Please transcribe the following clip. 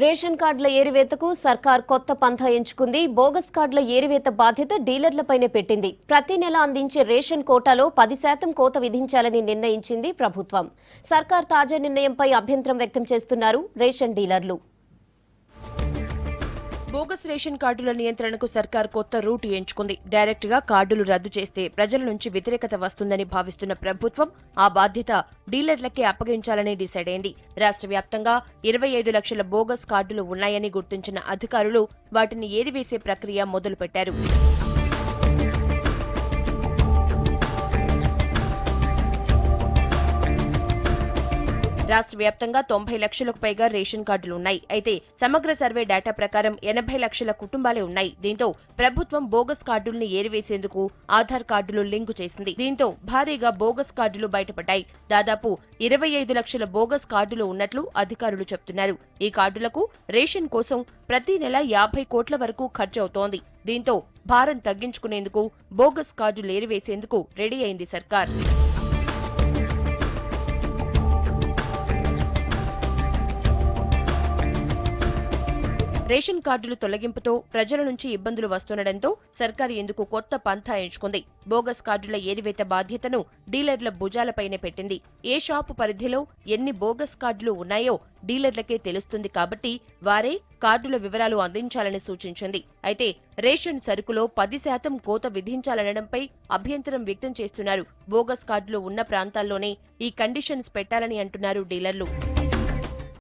Ration కార్డుల ఏరివేతకు సర్కార్ కొత్త పంథా ఎంచుకుంది. బోగస్ కార్డుల ఏరివేత బాధ్యత డీలర్లపైనే పెట్టింది. ప్రతి నెల అందించే రేషన్ కోటాలో 10% కోత విధించాలని నిర్ణయించింది ప్రభుత్వం. సర్కార్ తాజా నిర్ణయంపై అభ్యంతరం వ్యక్తం చేస్తున్నారు రేషన్ డీలర్లు. బోగస్ రేషన్ కార్డుల నియంత్రణకు సర్కార్ కొత్త రూట్ ఎంచుకుంది. డైరెక్ట్ గా కార్డులు రద్దు చేస్తే ప్రజల నుంచి వ్యతిరేకత వస్తుందని భావిస్తున్న ప్రభుత్వం ఆ బాధ్యత డీలర్లకే అప్పగించాలని డిసైడ్ అయింది. రాష్ట్ర వ్యాప్తంగా 25 లక్షల బోగస్ కార్డులు ఉన్నాయని గుర్తించిన అధికారులు వాటిని ఏరివేసే ప్రక్రియ మొదలుపెట్టారు. రాష్ట్ర వ్యాప్తంగా 90 లక్షలకు పైగా రేషన్ కార్డులు ఉన్నాయి. అయితే సమగ్ర సర్వే డేటా ప్రకారం 80 లక్షల కుటుంబాలే ఉన్నాయి. దీంతో ప్రభుత్వం బోగస్ కార్డుల్ని ఏరివేసేందుకు ఆధార్ కార్డులు లింకు చేసింది. దీంతో భారీగా బోగస్ కార్డులు బయటపడ్డాయి. దాదాపు 25 లక్షల బోగస్ కార్డులు ఉన్నట్లు అధికారులు చెబుతున్నారు. ఈ కార్డులకు రేషన్ కోసం ప్రతి నెల 50 కోట్ల వరకు ఖర్చవుతోంది. దీంతో భారం తగ్గించుకునేందుకు బోగస్ కార్డులు ఏరివేసేందుకు రెడీ అయింది సర్కార్. రేషన్ కార్డులు తొలగింపుతో ప్రజల నుంచి ఇబ్బందులు వస్తుండటంతో సర్కారు ఇందుకు కొత్త పంథా ఎంచుకుంది. బోగస్ కార్డుల ఏరివేత బాధ్యతను డీలర్ల భుజాలపైనే పెట్టింది. ఏ షాపు పరిధిలో ఎన్ని బోగస్ కార్డులు ఉన్నాయో డీలర్లకే తెలుస్తుంది కాబట్టి వారే కార్డుల వివరాలు అందించాలని సూచించింది. అయితే రేషన్ సరుకులో 10% కోత విధించాలనడంపై అభ్యంతరం వ్యక్తం చేస్తున్నారు. బోగస్ కార్డులు ఉన్న ప్రాంతాల్లోనే ఈ కండిషన్స్ పెట్టాలని అంటున్నారు డీలర్లు.